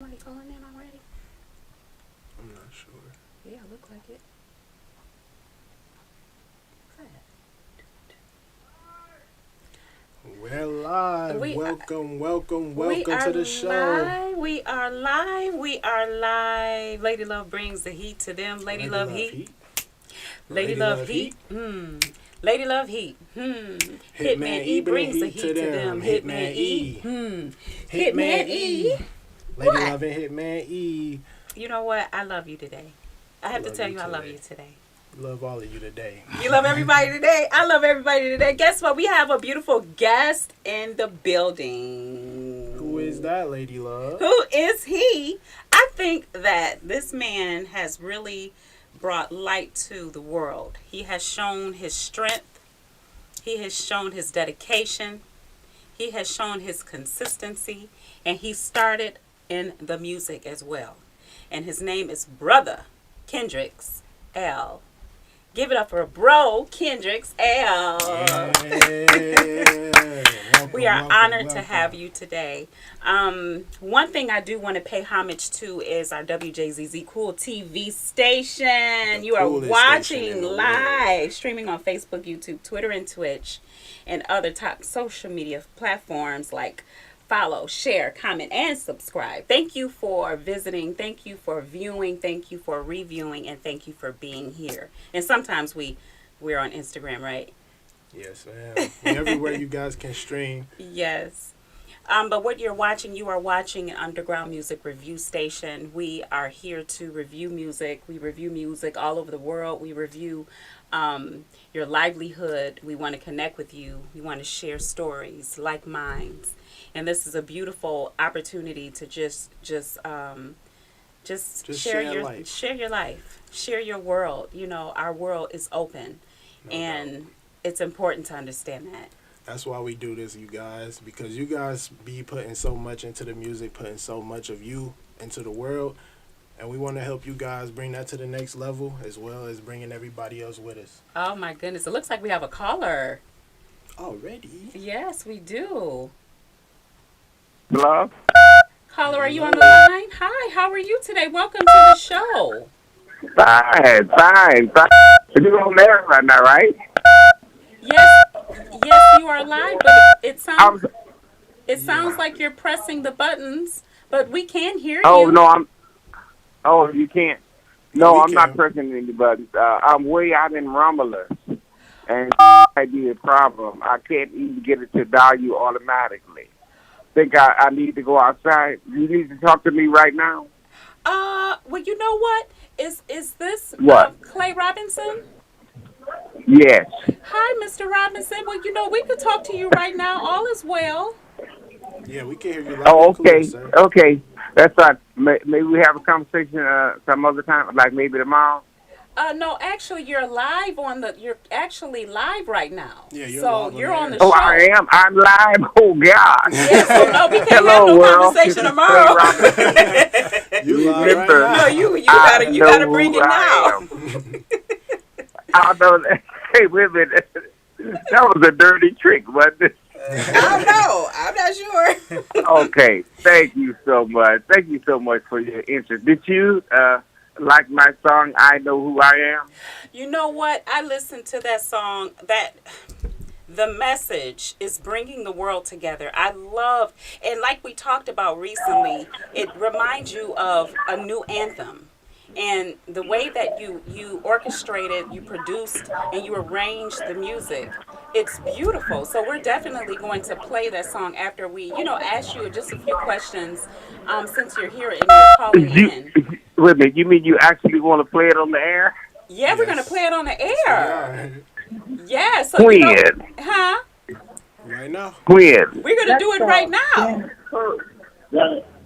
Somebody calling in already? I'm not sure. Yeah, look like it. We're live. We Welcome to the show. We are live. LadyLove brings the heat to them. LadyLove heat. LadyLove heat. LadyLove heat. Hitman E brings the heat to them. Hitman E. Hitman E. LadyLove and Hitman E. You know what? I love you today. I have to tell you, I love today. you today. Love all of you today. You love everybody today. I love everybody today. Guess what? We have a beautiful guest in the building. Who is that, LadyLove? Who is he? I think that this man has really brought light to the world. He has shown his strength. He has shown his dedication. He has shown his consistency. And he started in the music as well. And his name is Brother Kendricks L. Give it up for bro, Kendricks L. We are honored to have you today. One thing I do want to pay homage to is our WJZZ Cool TV station. You are watching live, streaming on Facebook, YouTube, Twitter, and Twitch, and other top social media platforms like follow, share, comment, and subscribe. Thank you for visiting. Thank you for viewing. Thank you for reviewing. And thank you for being here. And sometimes we're on Instagram, right? Yes, ma'am. Everywhere you guys can stream. Yes. But what you're watching, you are watching an underground music review station. We are here to review music. We review music all over the world. We review your livelihood. We want to connect with you. We want to share stories like mine. And this is a beautiful opportunity to just share your life, share your world. You know, our world is open, and it's important to understand that. That's why we do this, you guys, because you guys be putting so much into the music, putting so much of you into the world, and we want to help you guys bring that to the next level, as well as bringing everybody else with us. Oh my goodness! It looks like we have a caller already. Yes, we do. Love. Caller, are you on the line? Hi, how are you today? Welcome to the show. Fine. You're on there right now, right? Yes, you are live, but it sounds like you're pressing the buttons, but we can hear you. No, you can't. No, I'm not can. pressing any buttons. I'm way out in Romulus, and might be a problem. I can't even get it to dial you automatically. Think I need to go outside. You need to talk to me right now. Well, you know what? Is this What? Clay Robinson? Yes. Hi, Mr. Robinson. Well, you know, we could talk to you right now. All is well. Yeah, we can hear you loud Oh, and clear, okay. sir. Okay. That's right. Maybe we have a conversation some other time, like maybe tomorrow. No, actually, you're actually live right now. Yeah, you're so live on you're the on the air. show. Oh, I am. I'm live. Oh, God. Yeah, so no, we can't Hello, have no world. conversation This is tomorrow. Clay You live right Remember, now. No, you gotta bring it now. I know that. Hey, wait a minute. That was a dirty trick, wasn't it? I don't know. I'm not sure. Okay. Thank you so much. Thank you so much for your interest. Did you like my song, I Know Who I Am? You know what? I listened to that song. That the message is bringing the world together. I love, and like we talked about recently, it reminds you of a new anthem. And the way that you orchestrated, you produced, and you arranged the music, it's beautiful. So we're definitely going to play that song after we, ask you just a few questions, since you're here and you're calling in. Wait a minute. You mean you actually want to play it on the air? Yeah, we're going to play it on the air. Yeah, so When? Huh? Right now. When? We're going to do it right now.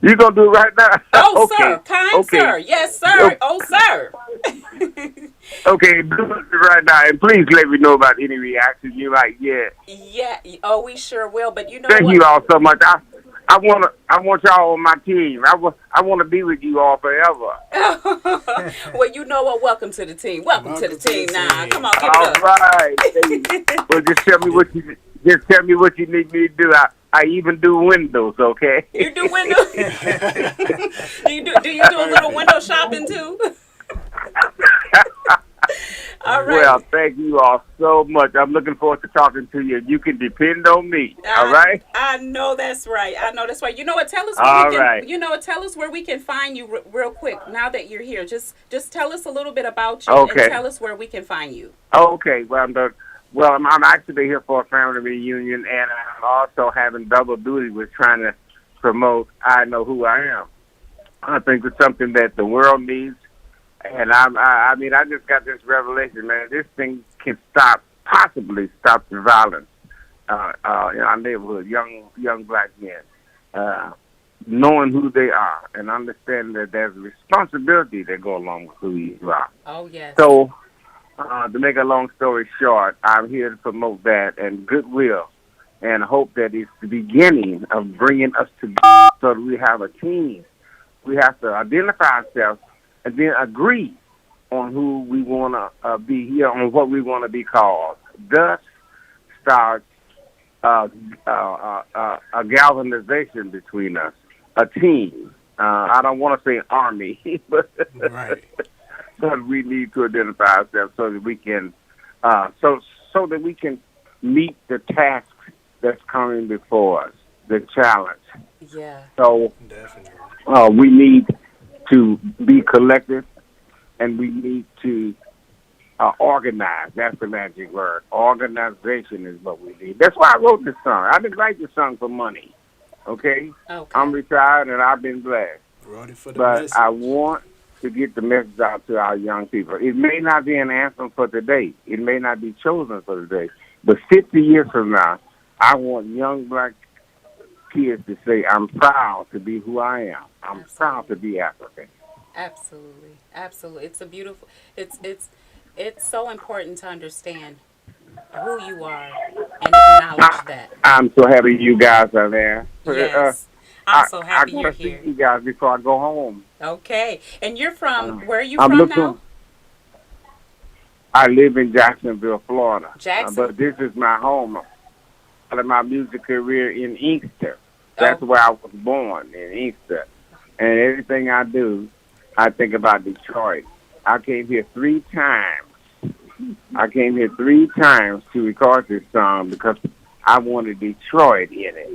You gonna do it right now? Oh, Okay. sir. Kind Okay. sir. Yes, sir. Oh, sir. Okay, do it right now, and please let me know about any reaction you like. Yeah. Yeah. Oh, we sure will. But you know Thank what? you all so much. I want y'all on my team. I want to be with you all forever. Well, you know what? Welcome to the team. Welcome to the team now. Come on, give it All up. right. Well, just tell me what you need me to do. I even do windows. Okay. You do window? Do you do a little window shopping too? All Well, right. thank you all so much. I'm looking forward to talking to you. You can depend on me. All I right. I know that's right. I know that's right. You know what? Tell us where we All can. right. You know what? Tell us where we can find you real quick. Now that you're here, just tell us a little bit about you and Okay. tell us where we can find you. Okay. I'm actually here for a family reunion, and I'm also having double duty with trying to promote I Know Who I Am. I think it's something that the world needs, and I mean, I just got this revelation, man. This thing can possibly stop the violence in our neighborhood. Young black men, knowing who they are and understanding that there's a responsibility that go along with who you are. Oh yes. So, to make a long story short, I'm here to promote that and goodwill, and hope that it's the beginning of bringing us together so that we have a team. We have to identify ourselves and then agree on who we want to be here, on what we want to be called. Thus starts a galvanization between us, a team. I don't want to say army, but Right. but we need to identify ourselves so that we can so that we can meet the task that's coming before us, the challenge. Yeah. So Definitely. we need to be collective, and we need to organize. That's the magic word. Organization is what we need. That's why I wrote this song. I didn't write this song for money. Okay? Okay. I'm retired and I've been blessed. Wrote it for the But message. I want to get the message out to our young people. It may not be an anthem for today. It may not be chosen for today. But 50 years from now, I want young black kids to say, I'm proud to be who I am. I'm Absolutely. proud to be African. Absolutely. Absolutely. It's a beautiful. It's so important to understand who you are and acknowledge that. I'm so happy you guys are there. Yes. I'm I so I happy you're gotta see here. you guys before I go home. Okay. And you're from, where are you I'm from now? looking. I live in Jacksonville, Florida, Jackson. but this is my home. I started my music career in Inkster. That's Oh, where I was born, in Inkster. And everything I do, I think about Detroit. I came here 3 times. I came here 3 times to record this song because I wanted Detroit in it.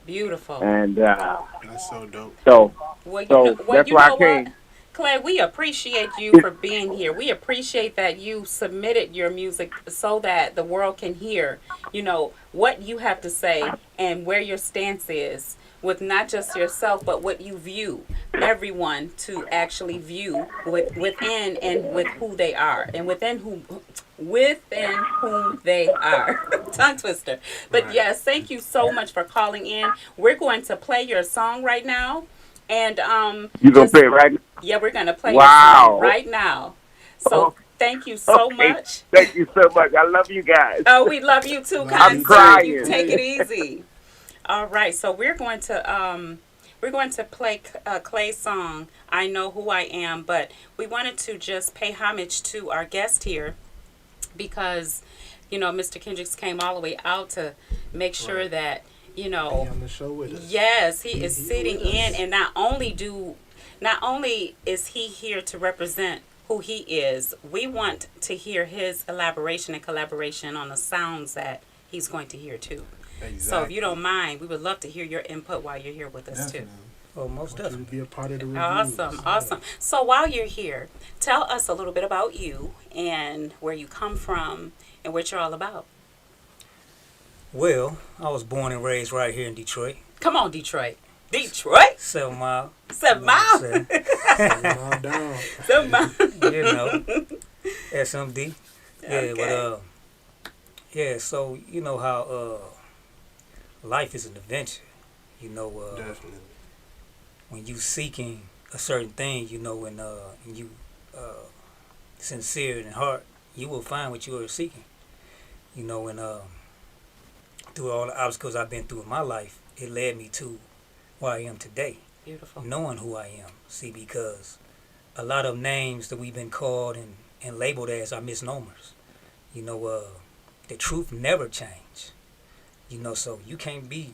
beautiful. And That's so dope. so Well, that's you why I know what, came. Clay, we appreciate you for being here. We appreciate that you submitted your music so that the world can hear, what you have to say and where your stance is with not just yourself, but what you view everyone to actually view within and with who they are and within whom they are. Tongue twister. But Right. yes, thank you so much for calling in. We're going to play your song right now. And You gonna just play it right now? yeah, we're gonna play your song Wow. right now. So Oh, thank you so okay. much. Thank you so much. I love you guys. Oh, we love you too, Love kind I'm sir. You crying. take it easy. All right, so we're going to play Clay's song, I Know Who I Am, but we wanted to just pay homage to our guest here because, Mr. Kendricks came all the way out to make sure Right. that, Be on the show with us. yes, he is He sitting with us. in, and not only is he here to represent who he is, we want to hear his elaboration and collaboration on the sounds that he's going to hear too. Exactly. So if you don't mind, we would love to hear your input while you're here with us Definitely. too. Oh, most Want you to definitely. be a part of the reviews. Awesome, awesome. So while you're here, tell us a little bit about you and where you come from and what you're all about. Well, I was born and raised right here in Detroit. Come on, Detroit. Detroit? 7 Mile. 7 Mile? Say, All down. 7 Mile. SMD. Yeah, Okay. yeah, so you know how life is an adventure. Definitely. When you seeking a certain thing, and you sincere in heart, you will find what you are seeking. And through all the obstacles I've been through in my life, it led me to where I am today, Beautiful. knowing who I am. See, because a lot of names that we've been called and labeled as are misnomers. The truth never change. So you can't be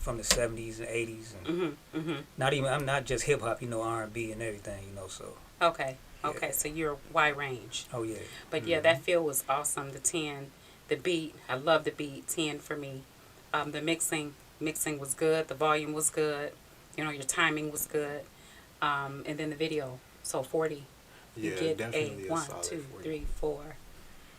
from the 70s and 80s, and I'm not just hip hop, R&B and everything, so. Okay. Yeah. Okay, so you're wide range. Oh yeah. But yeah, that feel was awesome. The 10, the beat, I love the beat. 10 for me. The mixing was good. The volume was good. Your timing was good. And then the video. So 40. Yeah, You get definitely a a 1, solid 2, 40. 3, 4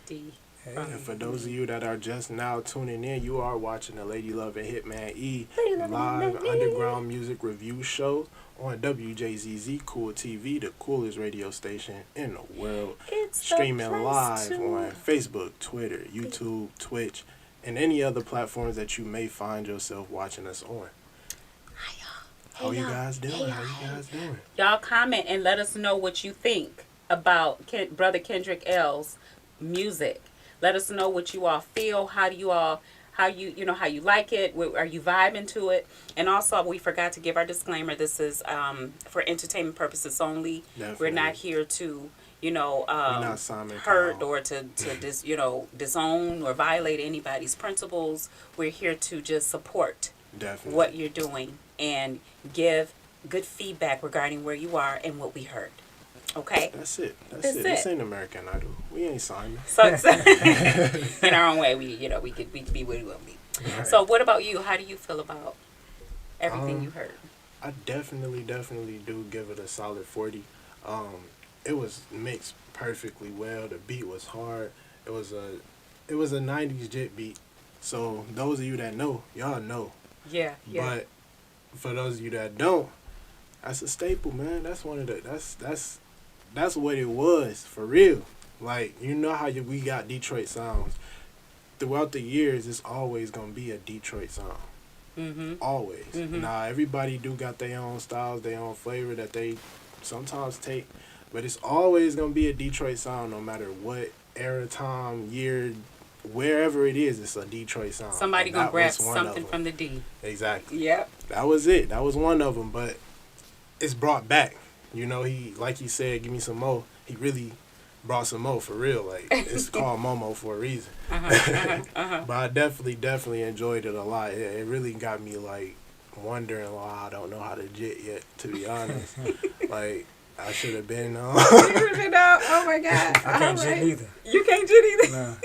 D. And for those of you that are just now tuning in, you are watching the LadyLove and Hitman E live underground music review show on WJZZ Cool TV, the coolest radio station in the world. It's Streaming the place live to on Facebook, Twitter, YouTube, Twitch, and any other platforms that you may find yourself watching us on. How you guys doing? Y'all comment and let us know what you think about Brother Kendrick L's music. Let us know what you all feel. How you like it. Are you vibing to it? And also, we forgot to give our disclaimer. This is for entertainment purposes only. Definitely. We're not here to not Simon hurt Cowell. or to disown or violate anybody's principles. We're here to just support Definitely. what you're doing and give good feedback regarding where you are and what we heard. Okay? That's it. That's it. This ain't American Idol. We ain't Simon. So in our own way, we could be where we want to be. Right. So what about you? How do you feel about everything you heard? I definitely do give it a solid 40. It was mixed perfectly well. The beat was hard. It was a 90s jet beat. So those of you that know, y'all know. Yeah. But for those of you that don't, that's a staple, man. That's one of the that's what it was for real. Like, how we got Detroit sounds. Throughout the years, it's always gonna be a Detroit sound. Always. Now everybody do got their own styles, their own flavor that they sometimes take, but it's always gonna be a Detroit sound, no matter what era, time, year, wherever it is. It's a Detroit sound. Somebody And gonna that grab was one something of from the D. Exactly. Yep. That was it. That was one of them, but it's brought back. He, like he said, give me some more. He really brought some more for real. Like, it's called Momo for a reason. But I definitely enjoyed it a lot. It really got me, like, wondering why I don't know how to jit yet, to be honest. Like, I should have been on. You should have been out. Oh, my God. I can't jit either. You can't jit either? No.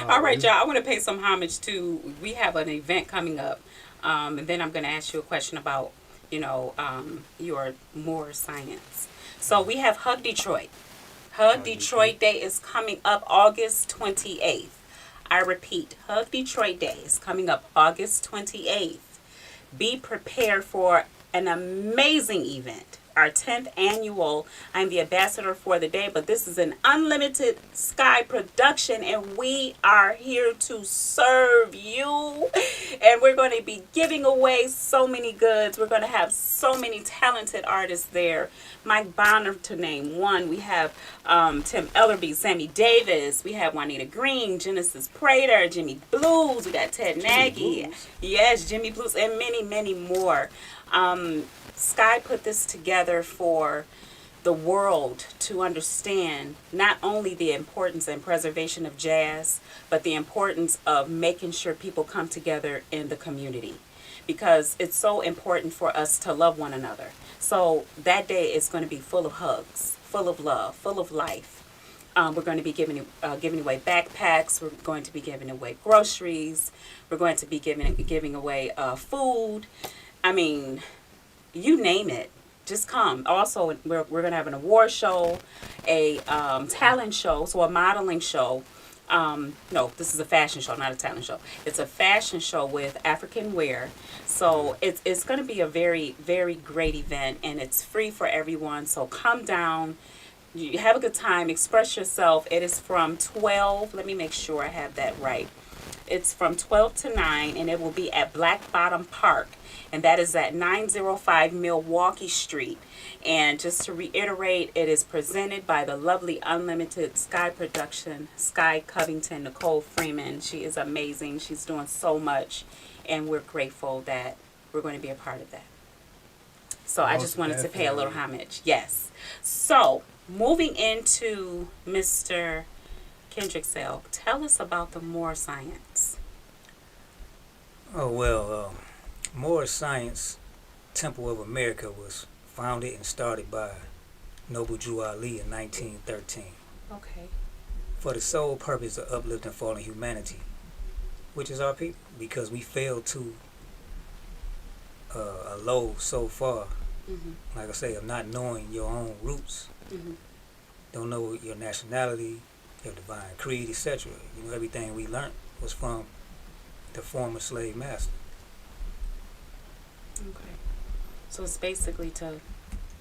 All right, y'all. I want to pay some homage to, we have an event coming up. And then I'm going to ask you a question about, your more science. So we have Hug Detroit. Hug Detroit Day is coming up August 28th. I repeat, Hug Detroit Day is coming up August 28th. Be prepared for an amazing event. Our 10th annual, I'm the ambassador for the day, but this is an unlimited Sky production, and we are here to serve you. And we're going to be giving away so many goods. We're going to have so many talented artists there. Mike Bonner, to name one. We have Tim Ellerby, Sammy Davis. We have Juanita Green, Genesis Prater, Jimmy Blues. We got Ted Nagy. Yes, Jimmy Blues, and many, many more. Sky put this together for the world to understand not only the importance and preservation of jazz, but the importance of making sure people come together in the community, because it's so important for us to love one another. So that day is going to be full of hugs, full of love, full of life. We're going to be giving away backpacks. We're going to be giving away groceries. We're going to be giving away food. I mean, you name it, just come. Also, we're going to have an award show, a talent show, so a modeling show. No, this is a fashion show, not a talent show. It's a fashion show with African wear. So it's going to be a very, very great event, and it's free for everyone. So come down, you have a good time, express yourself. It is from 12, let me make sure I have that right. It's from 12 to 9, and it will be at Black Bottom Park. And that is at 905 Milwaukee Street. And just to reiterate, it is presented by the lovely Unlimited Sky Production, Sky Covington, Nicole Freeman. She is amazing. She's doing so much. And we're grateful that we're going to be a part of that. So I just wanted to pay a little homage. Yes. So moving into Mr. Kendrick Sale, tell us about the more science. Oh, well, Moorish Science Temple of America was founded and started by Noble Drew Ali in 1913 Okay. for the sole purpose of uplifting fallen humanity, which is our people, because we failed to a low so far, like I say, of not knowing your own roots, don't know your nationality, your divine creed, etc. You know, everything we learned was from the former slave master. Okay. So it's basically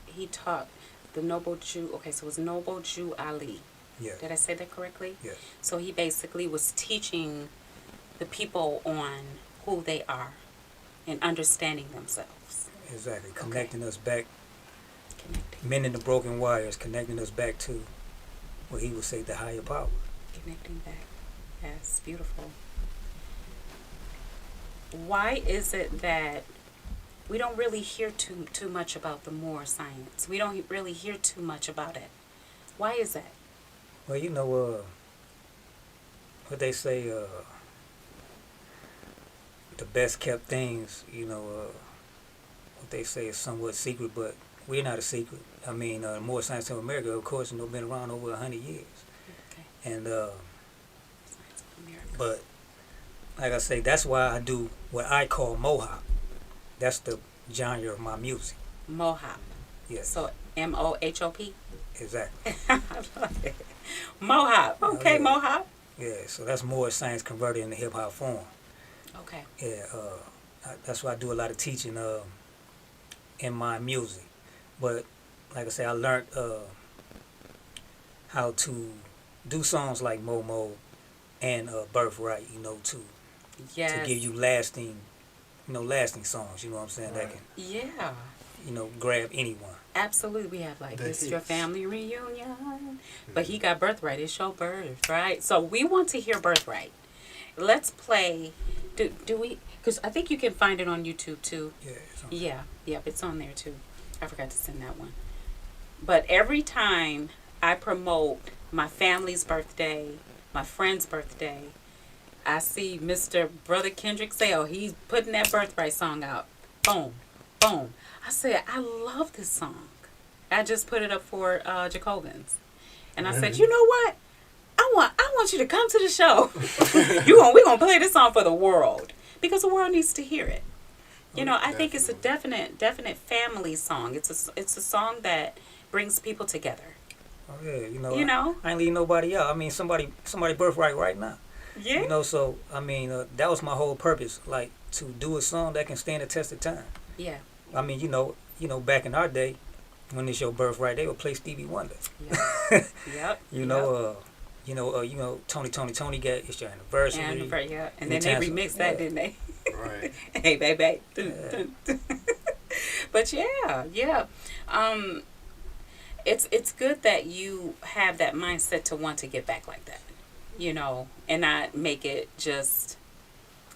he taught the Noble Jew. Okay, so it was Noble Jew Ali. Yeah. Did I say that correctly? Yes. So he basically was teaching the people on who they are and understanding themselves. Exactly. Connecting us back, Connecting. mending the broken wires, connecting us back to what he would say the higher power. Connecting back. Yes, beautiful. Why is it that we don't really hear too much about the Moor science? We don't really hear too much about it. Why is that? Well, you know, what they say, the best kept things, you know, what they say is somewhat secret, but we're not a secret. I mean, Moor Science of America, of course, you know, been around over 100 years. Okay. And, Science of America. but, like I say, that's why I do what I call mohawk. That's the genre of my music. Mohawk. Yes. So M-O-H-O-P? Exactly. I love it. Mohawk. Okay, yeah. Mohawk. Yeah, so that's more science converted into hip-hop form. Okay. Yeah, that's why I do a lot of teaching in my music. But, like I say, I learned how to do songs like Momo and Birthright, you know, to Yes. give you lasting songs, you know what I'm saying, that can, Yeah. you know, grab anyone. Absolutely. We have like The this your hits. family reunion. But he got Birthright. It's your birthright. So we want to hear Birthright. Let's play. Do we? Because I think you can find it on YouTube too. Yeah. Yeah. Yep. It's on there too. I forgot to send that one. But every time I promote my family's birthday, my friend's birthday, I see Mr. Brother Kendrick say, oh, he's putting that Birthright song out. Boom. Boom. I said, I love this song. I just put it up for Jacobins. And I said, you know what? I want you to come to the show. We're gonna play this song for the world. Because the world needs to hear it. You know, I think it's a definite family song. It's a song that brings people together. Oh yeah, you know. You know? I ain't leave nobody out. I mean, somebody Birthright right now. Yeah. You know, so I mean, that was my whole purpose, like to do a song that can stand the test of time. Yeah. I mean, you know, back in our day, when it's your birthright, they would play Stevie Wonder. Yep. Yep. You know, Tony got it's your anniversary. Yeah. And then they remixed that, didn't they? Right. Hey, baby. Yeah. But yeah. It's good that you have that mindset to want to get back like that, you know, and not make it just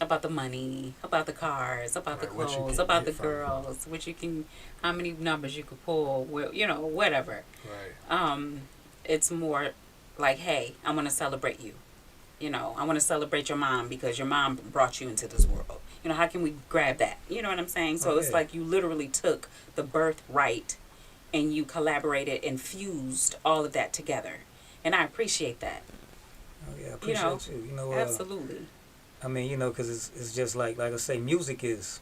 about the money, about the cars, about the clothes, about the girls, how many numbers you could pull, you know, whatever. Right. It's more like, hey, I want to celebrate you. You know, I want to celebrate your mom because your mom brought you into this world. You know, how can we grab that? You know what I'm saying? So it's like you literally took the birthright and you collaborated and fused all of that together. And I appreciate that. Oh yeah, I appreciate you. You know, absolutely. I mean, you know, because it's just like I say, music is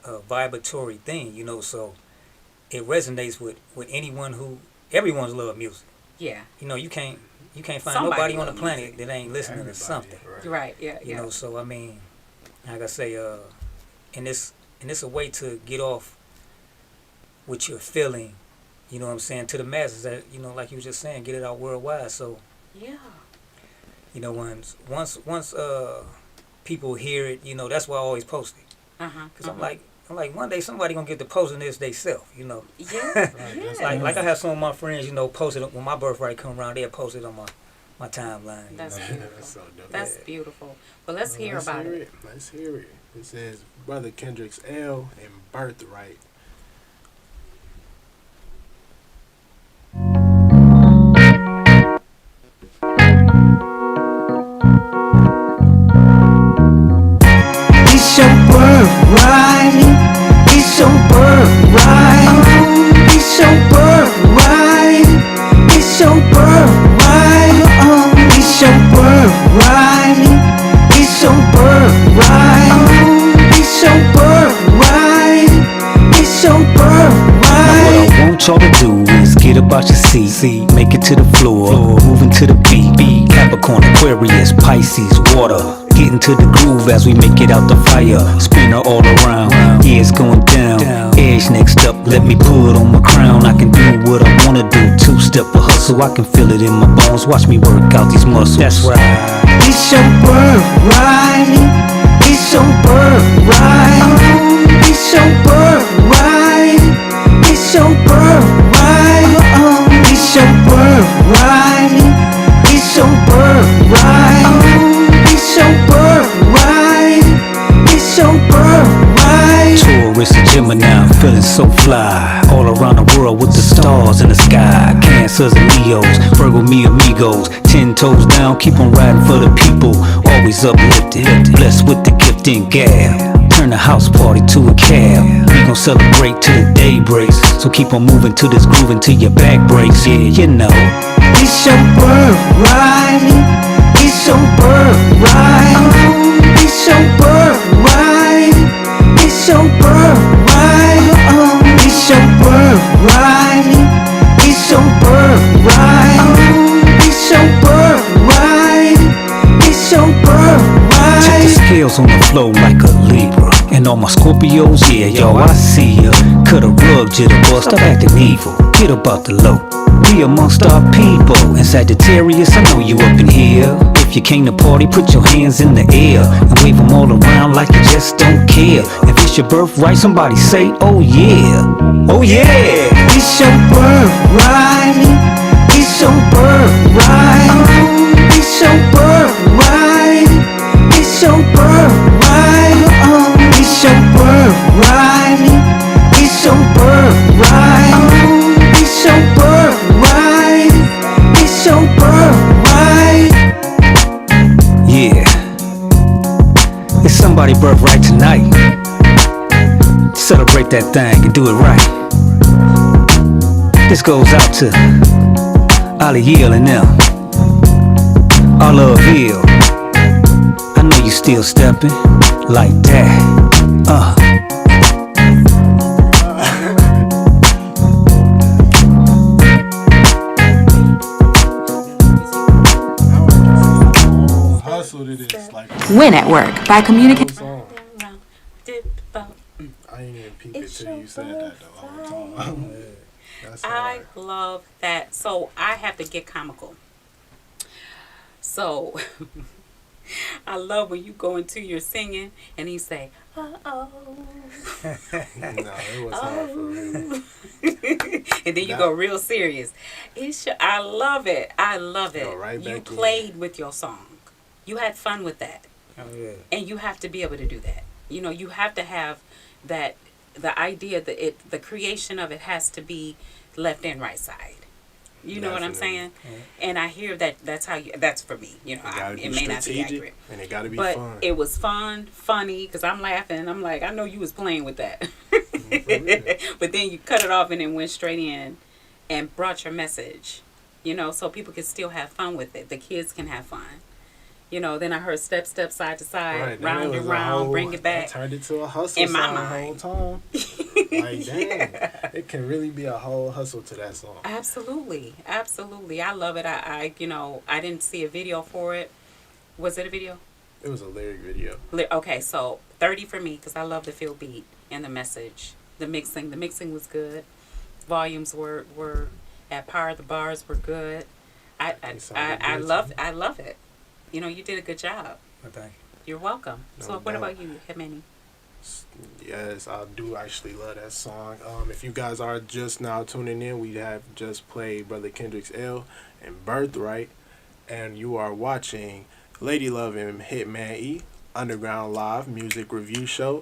a vibratory thing, you know, so it resonates with everyone's love music. Yeah. You know, you can't find Somebody nobody on the love planet music. that ain't listening to something. Right. Yeah. You know, so I mean, like I say, and it's a way to get off what you're feeling, you know what I'm saying, to the masses, that, you know, like you were just saying, get it out worldwide. So yeah. You know, once people hear it, you know, that's why I always post it. Because I'm like, one day somebody gonna get to posting this theyself, you know. Yeah. Like I have some of my friends, you know, posted when my birthright come around, they'll post it on my timeline. That's know? beautiful. That's so dope. That's beautiful. Well, let's hear about it. Let's hear it. It says Brother Kendrick's L and Birthright. It's your birthright. want y'all to do is get up out your seat, make it to the floor, moving to the beat. Capricorn, Aquarius, Pisces, water. Getting to the groove as we make it out the fire. Spinner all around, yeah, it's going down. Edge next up, let me put on my crown. I can do what I wanna do, two-step a hustle. I can feel it in my bones, watch me work out these muscles. That's right. It's your birthright. It's your birthright. It's your birthright. It's your birthright. It's your birthright. It's your birthright. It's your birthright. It's your birthright. Taurus and Gemini, I'm feeling so fly. All around the world with the stars in the sky. Cancers and Leos, Virgo me amigos. 10 toes down, keep on riding for the people. Always uplifted, blessed with the gift and gab. Turn the house party to a cab. We gon' celebrate till the day breaks. So keep on moving to this groove until your back breaks. Yeah, you know. It's your birthright. It's your birthright. It's your birthright. It's your birthright. It's your birthright. It's your birthright. It's your birthright. It's your birthright. Check the scales on the flow like a Libra. And all my Scorpios, yeah, yo, I see ya. Cut a rug, jitterbug, stop acting evil. Get about the low. We amongst our people. And Sagittarius, I know you up in here. If you came to party, put your hands in the air and wave them all around like you just don't care. If it's your birthright, somebody say, oh yeah. Oh yeah. It's your birthright. It's your birthright. It's your birthright. It's your birthright. It's your birthright. It's your birthright. It's your birthright. It's your birthright. Yeah. It's somebody's birthright tonight. Celebrate that thing and do it right. This goes out to Ali Yale and them. All love Hill. I know you still stepping like that. Win at Work by communicating. I ain't even peep it till you said that the whole time. That's I love that. So I have to get comical. So I love when you go into your singing and you say, uh-oh. No, it was hard for real. And then you go real serious. I love it. I love it. Right, you played with your song. You had fun with that. Oh, yeah. And you have to be able to do that. You know, you have to have that, the idea that the creation of it has to be left and right side. You know what I'm saying? Yeah. And I hear that's for me. You know, it may not be accurate. And it got to be but fun. It was fun, funny, because I'm laughing and I'm like, I know you was playing with that. But then you cut it off and then went straight in and brought your message. You know, so people can still have fun with it. The kids can have fun. You know, then I heard step, side to side, round and round, bring it back. I turned it to a hustle in my song mind. the whole time. Like, dang, it can really be a whole hustle to that song. Absolutely. I love it. I didn't see a video for it. Was it a video? It was a lyric video. Okay, so 30 for me because I love the feel beat and the message. The mixing was good. Volumes were at par. The bars were good. I love it. You know, you did a good job. Well, thank you. You're welcome. No so, what doubt. about you, Hitman? Yes, I do actually love that song. If you guys are just now tuning in, we have just played Brother Kendrick's L and Birthright, and you are watching LadyLove and Hitman E Underground Live Music Review Show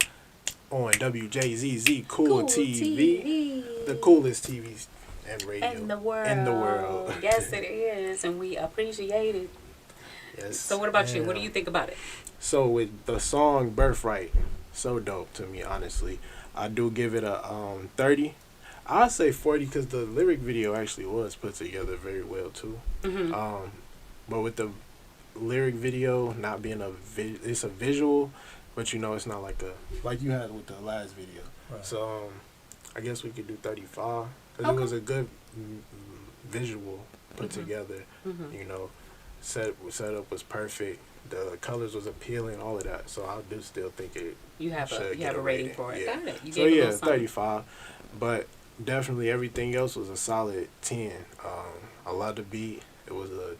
on WJZZ Cool TV, the coolest TV and radio in the world. Yes, it is, and we appreciate it. Yes. So what about you? What do you think about it? So with the song Birthright, so dope to me, honestly. I do give it a 30. I'll say 40 because the lyric video actually was put together very well too. Mm-hmm. But with the lyric video not being it's a visual, but you know it's not like you had with the last video. Right. So I guess we could do 35 because Okay. it was a good visual put together. You know, setup was perfect. The colors was appealing, all of that. So I do still think it. You have a rating for it. Yeah. Got it. You So gave it a yeah, little something. 35. But definitely everything else was a solid 10. I love the beat. It was a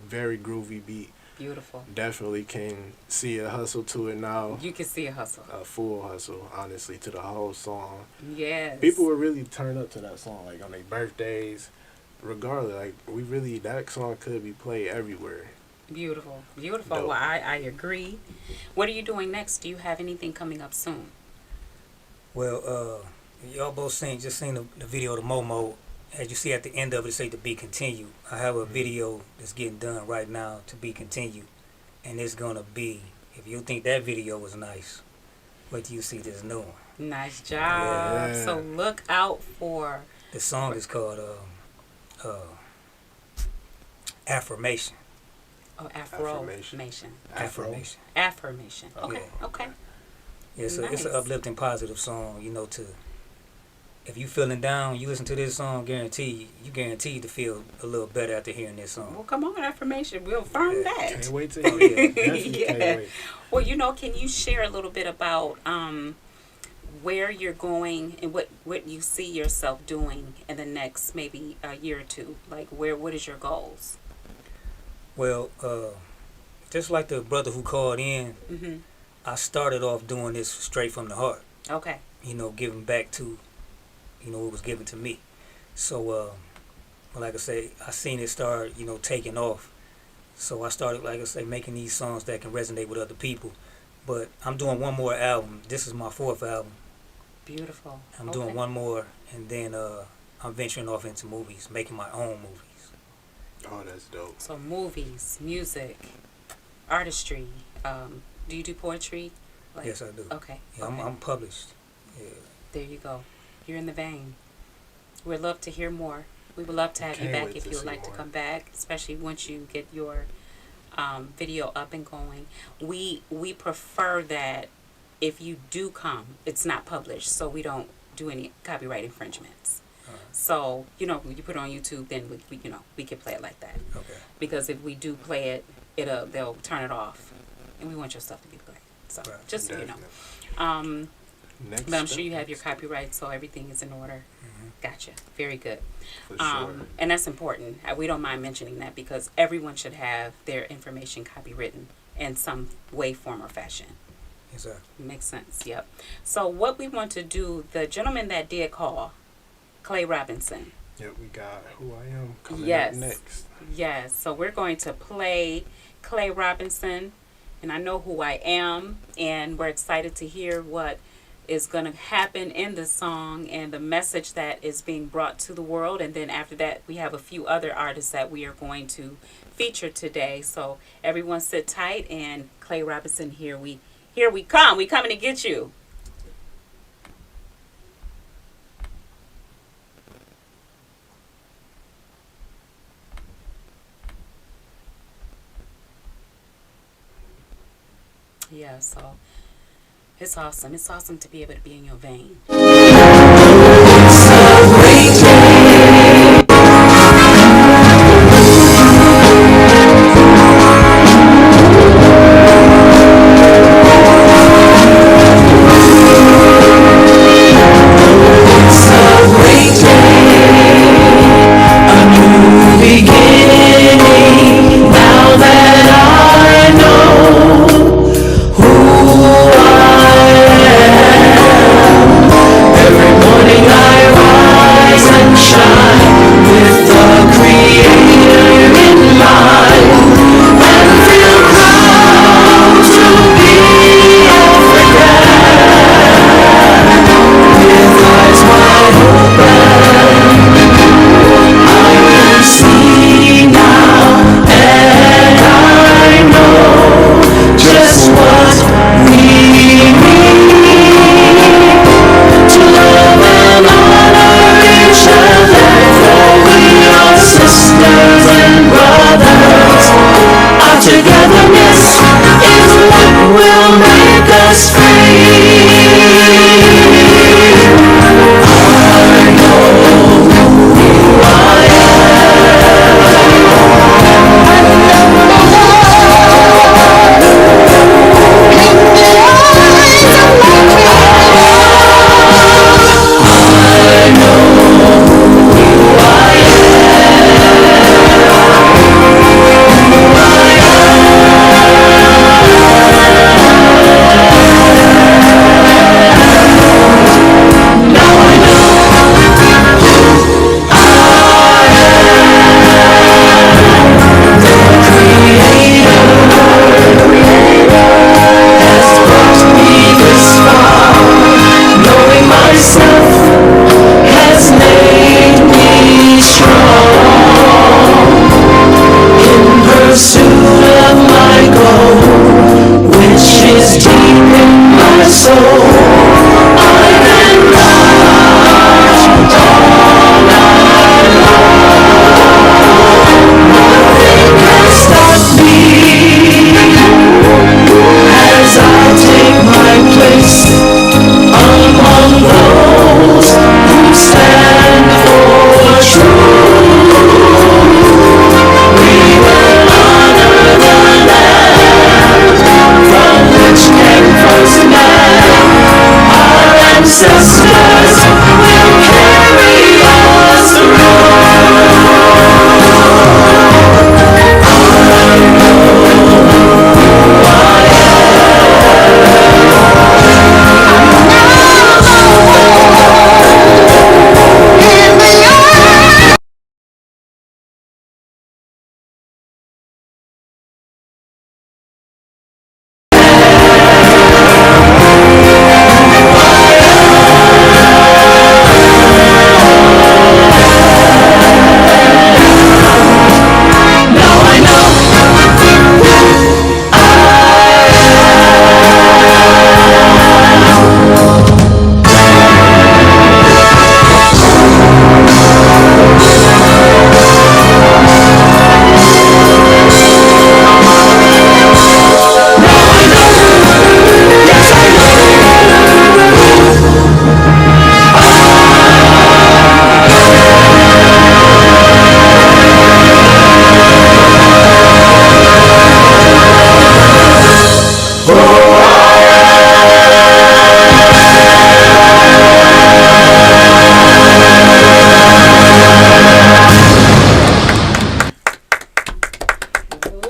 very groovy beat. Beautiful. Definitely can see a hustle to it now. You can see a hustle. A full hustle, honestly, to the whole song. Yes. People would really turn up to that song, like on their birthdays. Regardless, like that song could be played everywhere. Beautiful. Beautiful. Dope. Well, I agree. What are you doing next? Do you have anything coming up soon? Well, y'all both seen the video to Momo. As you see at the end of it, it say to be continued. I have a video that's getting done right now to be continued, and it's gonna be. If you think that video was nice, wait till you see this new one. Nice job. Yeah. So look out for. The song is called Affirmation. Oh, Affirmation. Affirmation. Affirmation. Okay. Yeah. Okay. Yeah, it's an Nice. uplifting, positive song. You know, if you feeling down, you listen to this song, guaranteed to feel a little better after hearing this song. Well, come on, affirmation. We'll affirm that. Can't wait to Oh, hear yeah. it. Definitely Yeah. can't wait. Well, can you share a little bit about where you're going and what you see yourself doing in the next maybe a year or two? Like, what is your goals? Well, just like the brother who called in, Mm-hmm. I started off doing this straight from the heart. Okay. You know, giving back to, what was given to me. So, like I say, I seen it start, taking off. So I started, like I say, making these songs that can resonate with other people. But I'm doing one more album. This is my 4th album. Beautiful. I'm Okay. doing one more, and then I'm venturing off into movies, making my own movies. Oh, that's dope. So movies, music, artistry. Do you do poetry? Yes, I do. Okay. Yeah, Okay. I'm published. Yeah. There you go. You're in the vein. We'd love to hear more. We would love to have you Can't back wait if to you would see like to more. come back, especially once you get your video up and going. We prefer that if you do come, it's not published, so we don't do any copyright infringements. So, you put it on YouTube, then we can play it like that. Okay. Because if we do play it, they'll turn it off, and we want your stuff to be played. So Right. just so you know. Definitely. Next But I'm step, sure you have your next copyright, so everything is in order. Gotcha. Very good. for sure. And that's important. We don't mind mentioning that because everyone should have their information copywritten in some way, form, or fashion. Yes, sir. Makes sense. Yep. So what we want to do, the gentleman that did call, Clay Robinson. Yep, we got Who I Am coming Yes. up next. Yes. So we're going to play Clay Robinson, and I know who I am, and we're excited to hear what is going to happen in the song and the message that is being brought to the world. And then after that, we have a few other artists that we are going to feature today. So everyone sit tight, and Clay Robinson, here we come. We coming to get you. Yeah, so it's awesome. It's awesome to be able to be in your vein.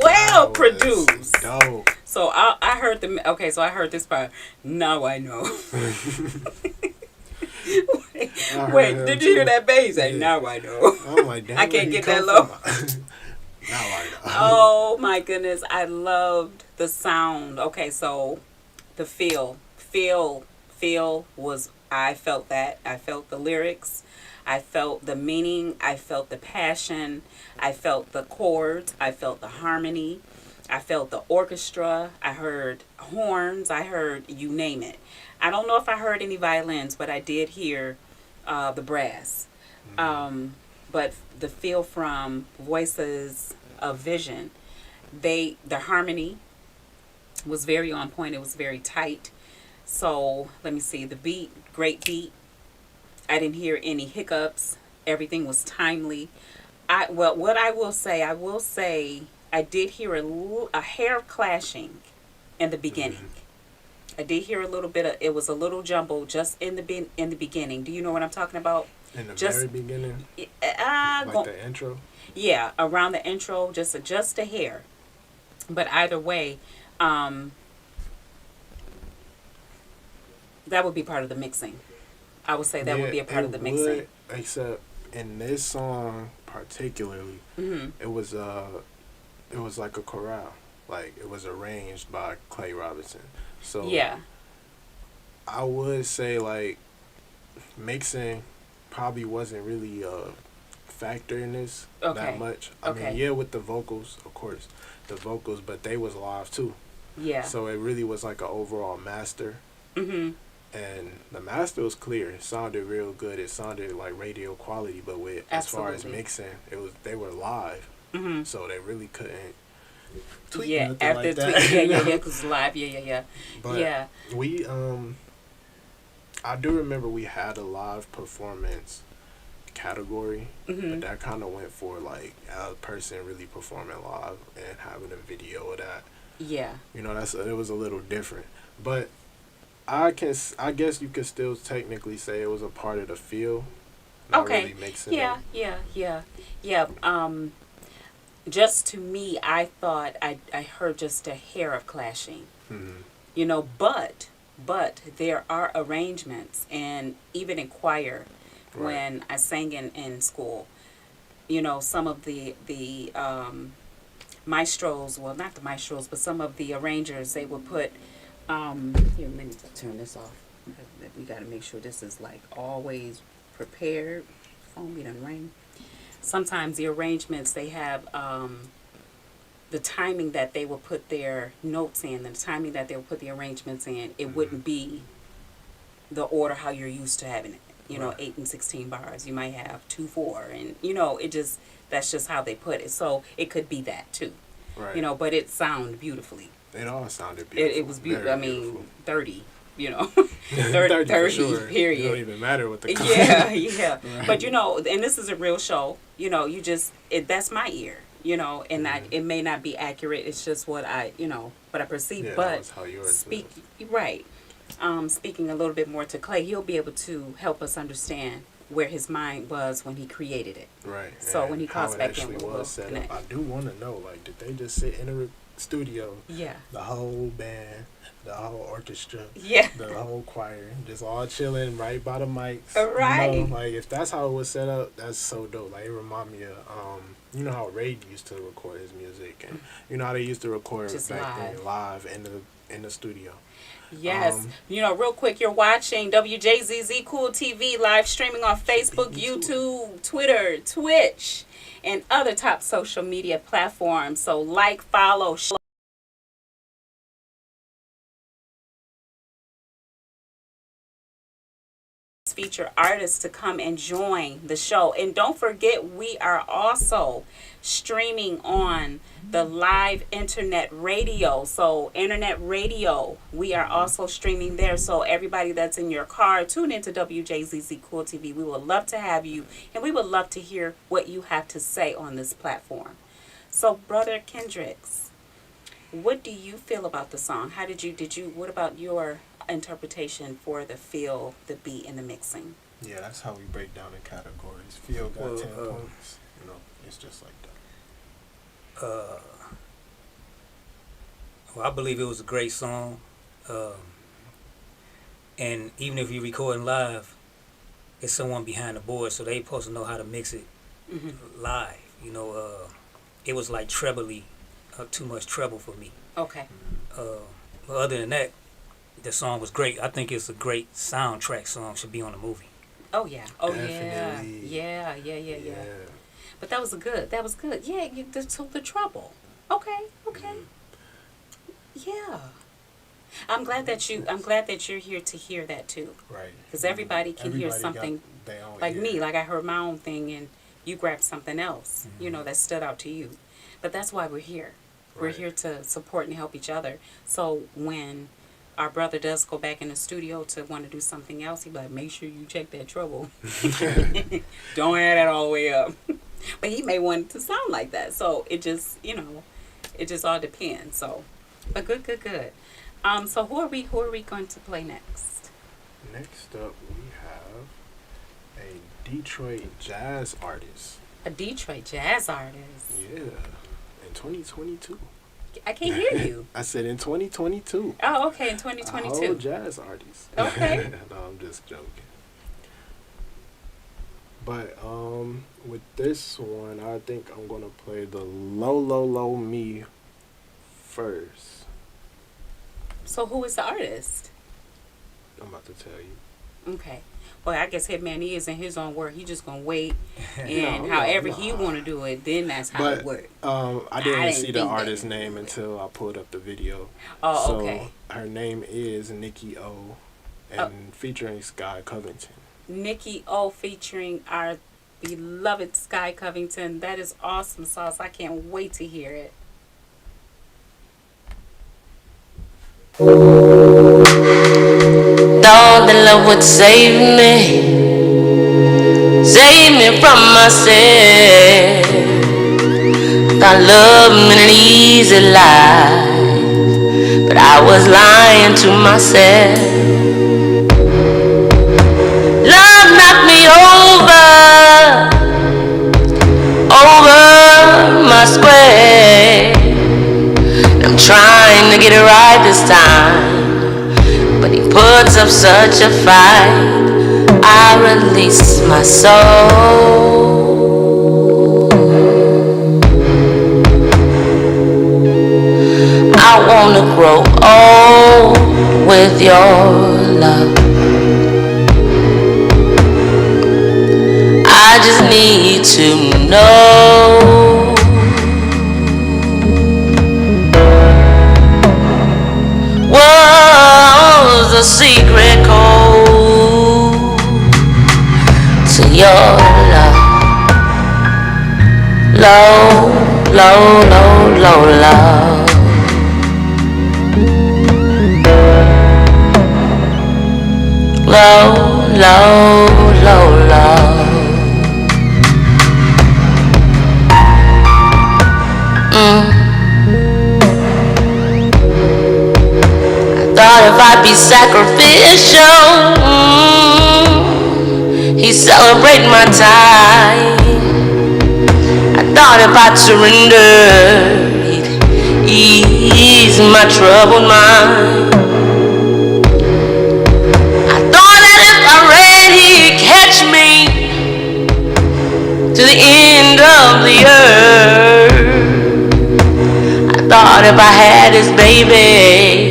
Well produced. Dope. So I heard the okay. So I heard this part. Now I know. Wait, did you hear that bass? Like, now I know. I'm like, damn, I can't get that low. Now I know. Oh my goodness, I loved the sound. Okay, so the feel was, I felt that. I felt the lyrics. I felt the meaning. I felt the passion. I felt the chords. I felt the harmony. I felt the orchestra. I heard horns. I heard you name it. I don't know if I heard any violins, but I did hear the brass. But the feel from Voices of Vision, the harmony was very on point. It was very tight. So let me see, the beat, great beat. I didn't hear any hiccups. Everything was timely. What I will say, I did hear a hair clashing in the beginning. I did hear a little bit of, it was a little jumbled just in the beginning. Do you know what I'm talking about? In the very beginning? Like the intro? Yeah, around the intro, just a hair. But either way, that would be part of the mixing. I would say that would be a part of the mixing. Except in this song particularly, it was like a chorale. Like, it was arranged by Clay Robinson. So yeah, I would say, like, mixing probably wasn't really a factor in this that much. I mean, yeah, with the vocals, of course, but they was live too. Yeah. So it really was like an overall master. And the master was clear. It sounded real good. It sounded like radio quality, but as far as mixing, they were live. So they really couldn't tweak nothing like that. because live, But we, I do remember we had a live performance category, but that kind of went for like a person really performing live and having a video of that. Yeah. You know, it was a little different, but I guess you could still technically say it was a part of the feel. Not really mixing them. Yeah. Just to me, I thought I heard just a hair of clashing. You know, but there are arrangements, and even in choir, when I sang in school, you know, some of the maestros, well, not the maestros, but some of the arrangers, they would put, here, let me turn this off. We got to make sure this is like always prepared. Phone be done ring. Sometimes the arrangements, they have the timing that they will put their notes in, the timing that they will put the arrangements in, it wouldn't be the order how you're used to having it. You know, 8 and 16 bars. You might have 2, 4, and that's just how they put it. So it could be that too. Right. But it sounded beautiful. It all sounded beautiful. It was beautiful. I mean, beautiful. 30. 30 sure. period. It don't even matter what the yeah. Right. But and this is a real show. That's my ear. And it may not be accurate. It's just what I perceive. Yeah, but that's how yours is. Right. Speaking a little bit more to Clay, he'll be able to help us understand where his mind was when he created it. Right. So and when he calls back in, we'll connect. I do want to know, did they just sit in a studio? Yeah. The whole band, the whole orchestra, yeah, the whole choir, just all chilling right by the mics. Right. If that's how it was set up, that's so dope. It remind me of how Ray used to record his music, and how they used to record just back then live in the studio. Yes. Real quick, you're watching WJZZ Cool TV live streaming on Facebook, YouTube, Twitter, Twitch, and other top social media platforms. So follow, feature artists to come and join the show. And don't forget, we are also streaming on the live internet radio. So internet radio, we are also streaming there. So everybody that's in your car, tune into WJZZ Cool TV. We would love to have you, and we would love to hear what you have to say on this platform. So Brother Kendricks, what do you feel about the song? How did you what about your interpretation for the feel, the beat, and the mixing? Yeah, that's how we break down the categories. Feel got 10 points. It's just like that. Well, I believe it was a great song. And even if you're recording live, it's someone behind the board, so they supposed to know how to mix it live. It was like trebly, too much treble for me. Okay. But other than that, the song was great. I think it's a great soundtrack song. Should be on a movie. Oh yeah. Oh Definitely. Yeah. But that was good. Yeah. The trouble. Okay. Yeah. I'm glad that you're here to hear that too. Right. Because everybody can hear something like me. Like I heard my own thing, and you grabbed something else. That stood out to you. But that's why we're here. We're here to support and help each other. So when our brother does go back in the studio to want to do something else, he'd be like, make sure you check that treble. Don't add that all the way up. But he may want it to sound like that. So it just, it just all depends. So, but good. So who are we going to play next? Next up, we have a Detroit jazz artist. A Detroit jazz artist? Yeah, in 2022. I can't hear you. I said in 2022. Oh, okay, in 2022. A whole jazz artist. Okay. No, I'm just joking. But with this one, I think I'm gonna play the Low Me first. So who is the artist? I'm about to tell you. Okay. Well, I guess Hitman is in his own work. He just gonna wait, and however he want to do it, then that's how it works. I didn't see the artist's name until I pulled up the video. Oh, so okay. Her name is Nikki O, and featuring Sky Covington. Nikki O featuring our beloved Sky Covington. That is awesome sauce. I can't wait to hear it. Thought that love would save me from myself. Thought love meant an easy life, but I was lying to myself. Love knocked me over my square. I'm trying to get it right this time, but he puts up such a fight. I release my soul. I wanna grow old with your love. I just need to know a secret code to your love. Low, low, low, low love. Low, low, low love. Thought if I'd be sacrificial, he'd celebrate my time. I thought if I'd surrender, he'd ease my troubled mind. I thought that if I ran, he'd catch me to the end of the earth. I thought if I had his baby,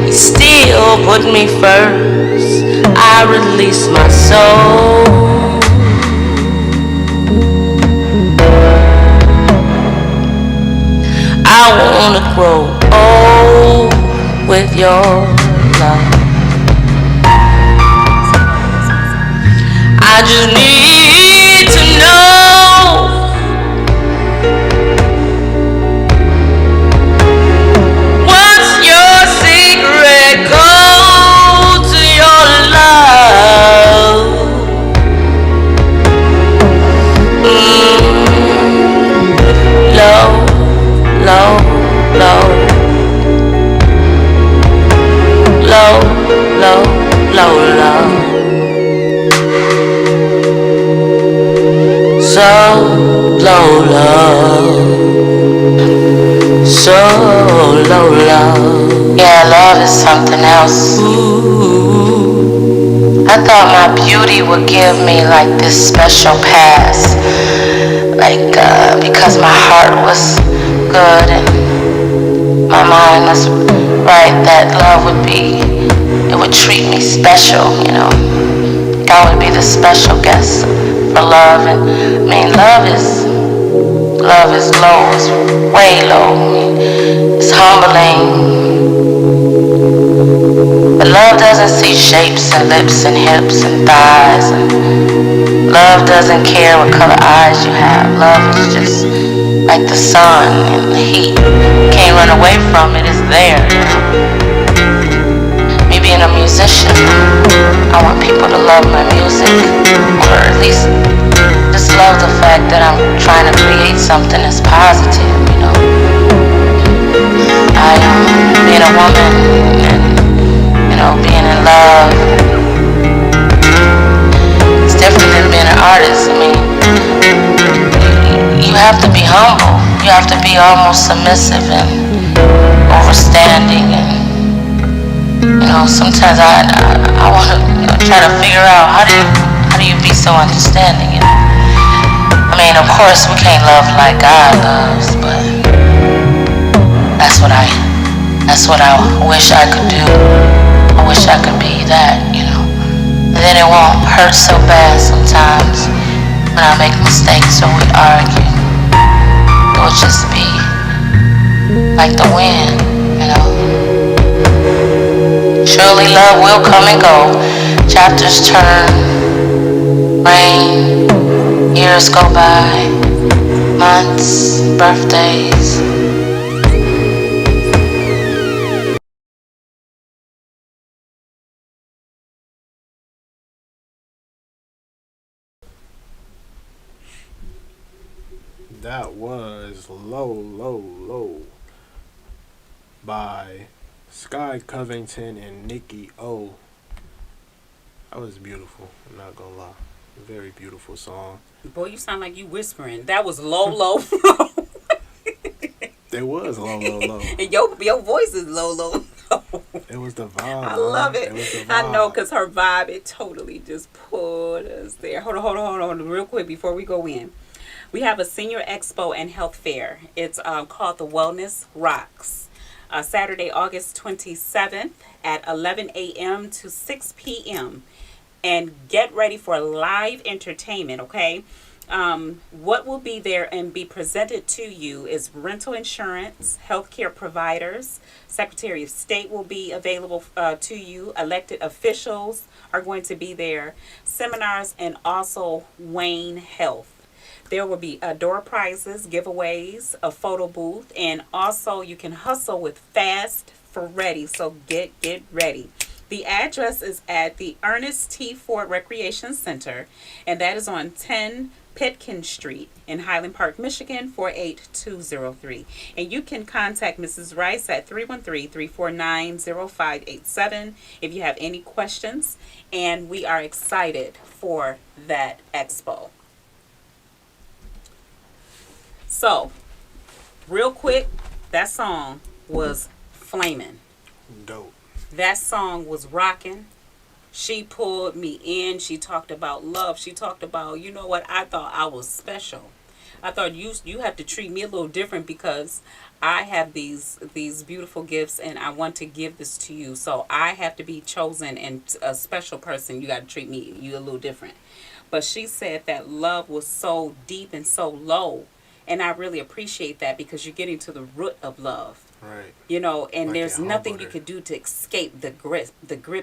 he still put me first. I release my soul. I wanna grow old with your love. I just need to know what's your secret code to your love. Low, low, low, low, low, low, low. So low love, so low love. Yeah, love is something else. Ooh. I thought my beauty would give me like this special pass, like because my heart was good and my mind was right, that love would be, it would treat me special, you know. I would be the special guest for love. And I mean, love is low, it's way low. I mean, it's humbling. But love doesn't see shapes and lips and hips and thighs. And love doesn't care what color eyes you have. Love is just like the sun and the heat. You can't run away from it, it's there. Me being a musician, I want people to love my music, or at least just love the fact that I'm trying to create something that's positive, you know. Being a woman and, you know, being in love, it's different than being an artist. I mean, you have to be humble. You have to be almost submissive and overstanding. And, you know, sometimes I want to try to figure out how do you be so understanding, you know? I mean, of course, we can't love like God loves, but that's what I wish I could do. I wish I could be that, you know. And then it won't hurt so bad sometimes when I make mistakes or we argue. It will just be like the wind, you know. Surely love will come and go. Chapters turn, rain, years go by, months, birthdays. That was Low, Low, Low by Sky Covington and Nikki O. That was beautiful, I'm not gonna lie. Very beautiful song. Boy, you sound like you whispering. That was low, low, low. It was low, low, low. And your voice is low, low, low. It was the vibe. I love it. It was the vibe. I know, because her vibe, it totally just pulled us there. Hold on, real quick before we go in. We have a senior expo and health fair. It's called the Wellness Rocks. Saturday, August 27th at 11 a.m. to 6 p.m. And get ready for live entertainment, okay? What will be there and be presented to you is rental insurance, healthcare providers, Secretary of State will be available to you, elected officials are going to be there, seminars, and also Wayne Health. There will be door prizes, giveaways, a photo booth, and also you can hustle with Fast for Ready. So get ready. The address is at the Ernest T. Ford Recreation Center, and that is on 10 Pitkin Street in Highland Park, Michigan, 48203. And you can contact Mrs. Rice at 313-349-0587 if you have any questions. And we are excited for that expo. So, real quick, that song was flaming. Dope. That song was rocking. She pulled me in. She talked about love. She talked about, you know what, I thought I was special. I thought you have to treat me a little different because I have these beautiful gifts and I want to give this to you. So I have to be chosen and a special person. You got to treat you a little different. But she said that love was so deep and so low. And I really appreciate that because you're getting to the root of love. Right. You know, and like there's nothing you could do to escape the grip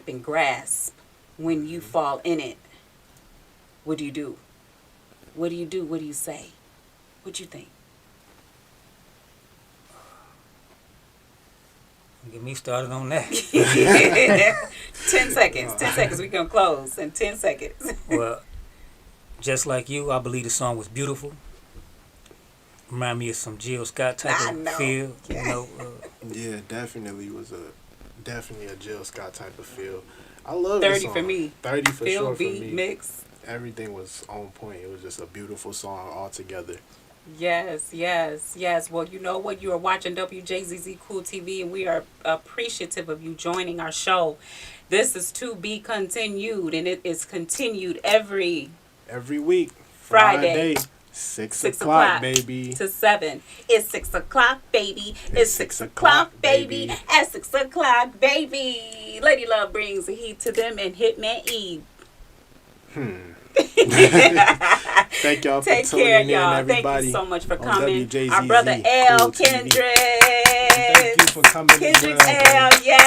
and grasp when you fall in it. What do you do? What do you do? What do you say? What do you think? Get me started on that. 10 seconds. 10 seconds. We're going to close in 10 seconds. Well, just like you, I believe the song was beautiful. Remind me of some Jill Scott type of feel. Yeah. You know, yeah, definitely was definitely a Jill Scott type of feel. I love 30 the song. for me. 30 for Feel, sure for beat, me. mix. Everything was on point. It was just a beautiful song altogether. Yes. Well, you know what? You are watching WJZZ Cool TV, and we are appreciative of you joining our show. This is to be continued, and it is continued every week. Friday. 6 o'clock, baby. To 7. It's 6 o'clock, baby. It's 6 o'clock, baby. At 6 o'clock, baby. LadyLove brings the heat to them and Hitman Eve. Thank y'all for Take tuning care, in, y'all. everybody. Thank you so much for coming. WJZZ Our brother L. Cool TV. Kendrick. Thank you for coming as Kendrick well, L. Yeah.